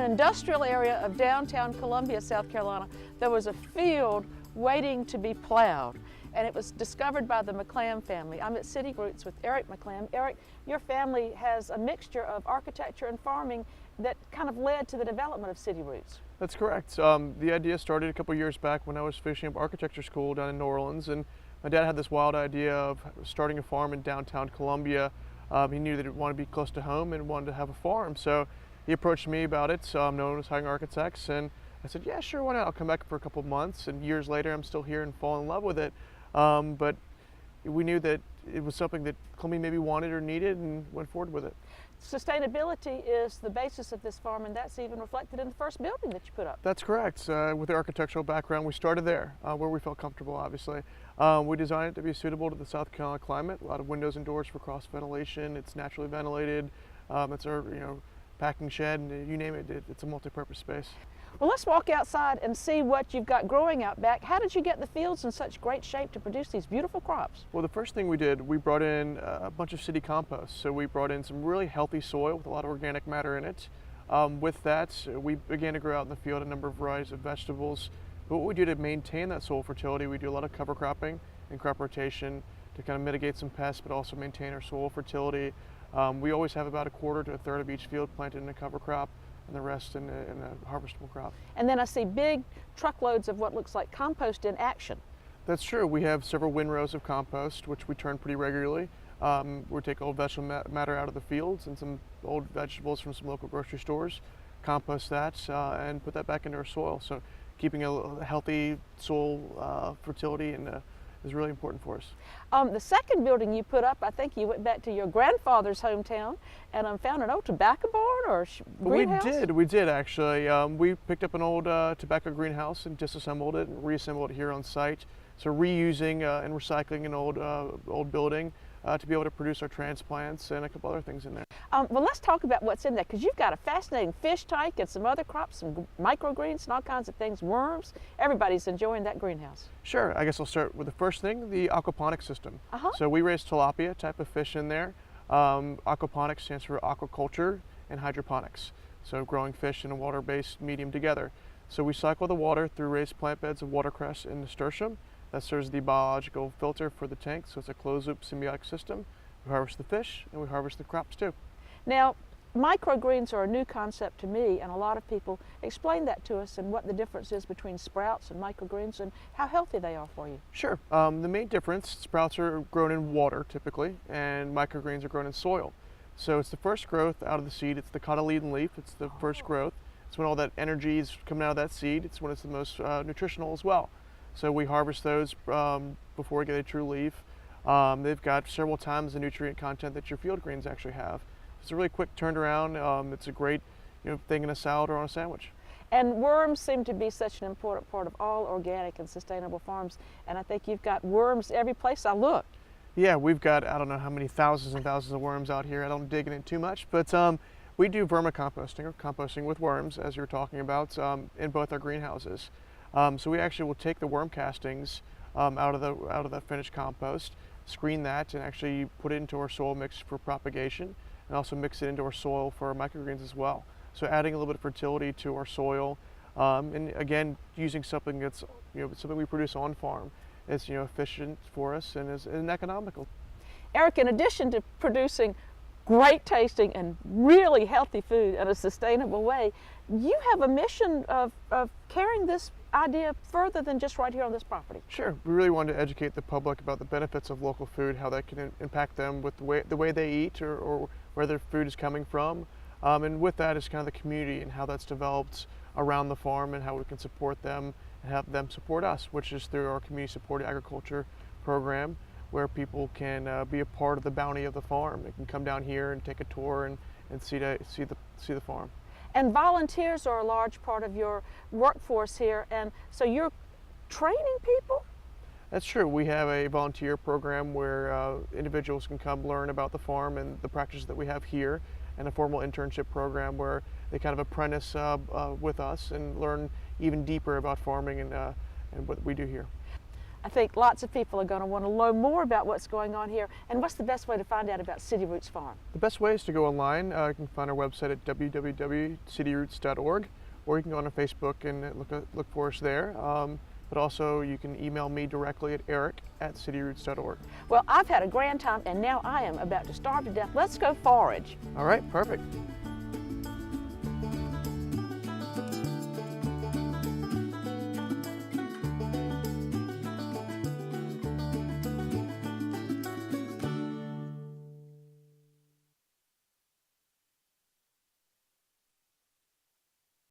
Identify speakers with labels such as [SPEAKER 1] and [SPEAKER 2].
[SPEAKER 1] an industrial area of downtown Columbia, South Carolina, there was a field waiting to be plowed, and it was discovered by the McClam family. I'm at City Roots with Eric McClam. Eric, your family has a mixture of architecture and farming that kind of led to the development of City Roots.
[SPEAKER 2] That's correct. The idea started a couple years back when I was finishing up architecture school down in New Orleans, and my dad had this wild idea of starting a farm in downtown Columbia. He knew that he wanted to be close to home and wanted to have a farm, so he approached me about it. No one was hiring architects, and I said, yeah, sure, why not? I'll come back for a couple of months, and years later I'm still here and fall in love with it. But we knew that it was something that Columbia maybe wanted or needed, and went forward with it.
[SPEAKER 1] Sustainability is the basis of this farm, and that's even reflected in the first building that you put up.
[SPEAKER 2] That's correct. With the architectural background, we started there, where we felt comfortable, obviously. We designed it to be suitable to the South Carolina climate. A lot of windows and doors for cross ventilation. It's naturally ventilated. It's our packing shed, and you name it, it's a multi-purpose space.
[SPEAKER 1] Well, let's walk outside and see what you've got growing out back. How did you get the fields in such great shape to produce these beautiful crops?
[SPEAKER 2] Well, the first thing we did, we brought in a bunch of city compost. So we brought in some really healthy soil with a lot of organic matter in it. With that, we began to grow out in the field a number of varieties of vegetables. But what we do to maintain that soil fertility, we do a lot of cover cropping and crop rotation to kind of mitigate some pests, but also maintain our soil fertility. We always have about a quarter to a third of each field planted in a cover crop, and the rest in a harvestable crop.
[SPEAKER 1] And then I see big truckloads of what looks like compost in action.
[SPEAKER 2] That's true. We have several windrows of compost, which we turn pretty regularly. We take old vegetable matter out of the fields and some old vegetables from some local grocery stores, compost that, and put that back into our soil. So keeping a healthy soil fertility is really important for us.
[SPEAKER 1] The second building you put up, I think you went back to your grandfather's hometown and found an old tobacco barn or greenhouse?
[SPEAKER 2] We did actually. We picked up an old tobacco greenhouse and disassembled it and reassembled it here on site. So reusing and recycling an old building to be able to produce our transplants and a couple other things in there.
[SPEAKER 1] Well, let's talk about what's in there, because you've got a fascinating fish tank and some other crops, some microgreens and all kinds of things, worms. Everybody's enjoying that greenhouse.
[SPEAKER 2] Sure. I guess I'll start with the first thing, the aquaponics system. So we raise tilapia type of fish in there. Aquaponics stands for aquaculture and hydroponics. So growing fish in a water-based medium together. So we cycle the water through raised plant beds of watercress and nasturtium. That serves the biological filter for the tank, so it's a closed-loop symbiotic system. We harvest the fish, and we harvest the crops too.
[SPEAKER 1] Now, microgreens are a new concept to me, and a lot of people explain that to us and what the difference is between sprouts and microgreens and how healthy they are for you.
[SPEAKER 2] Sure. The main difference, sprouts are grown in water typically, and microgreens are grown in soil. So it's the first growth out of the seed. It's the cotyledon leaf. It's the first growth. It's when all that energy is coming out of that seed. It's when it's the most nutritional as well. So we harvest those before we get a true leaf. They've got several times the nutrient content that your field greens actually have. It's a really quick turnaround. It's a great thing in a salad or on a sandwich.
[SPEAKER 1] And worms seem to be such an important part of all organic and sustainable farms. And I think you've got worms every place I look.
[SPEAKER 2] Yeah, we've got, I don't know how many thousands and thousands of worms out here. I don't dig in it too much, but we do vermicomposting, or composting with worms, as you're talking about, in both our greenhouses. So we actually will take the worm castings out of the finished compost, screen that, and actually put it into our soil mix for propagation, and also mix it into our soil for our microgreens as well. So adding a little bit of fertility to our soil, and again using something that's something we produce on farm. It's efficient for us and is economical.
[SPEAKER 1] Eric, in addition to producing great tasting and really healthy food in a sustainable way, you have a mission of carrying this idea further than just right here on this property.
[SPEAKER 2] Sure. We really wanted to educate the public about the benefits of local food, how that can impact them with the way they eat or where their food is coming from. And with that is kind of the community and how that's developed around the farm and how we can support them and have them support us, which is through our community supported agriculture program, where people can be a part of the bounty of the farm. They can come down here and take a tour and see the farm.
[SPEAKER 1] And volunteers are a large part of your workforce here, and so you're training people?
[SPEAKER 2] That's true. We have a volunteer program where individuals can come learn about the farm and the practices that we have here, and a formal internship program where they kind of apprentice with us and learn even deeper about farming and what we do here.
[SPEAKER 1] I think lots of people are going to want to learn more about what's going on here. And what's the best way to find out about City Roots Farm?
[SPEAKER 2] The best way is to go online. You can find our website at www.cityroots.org, or you can go on Facebook and look for us there. But also you can email me directly at eric@cityroots.org.
[SPEAKER 1] Well, I've had a grand time, and now I am about to starve to death. Let's go forage.
[SPEAKER 2] All right, perfect.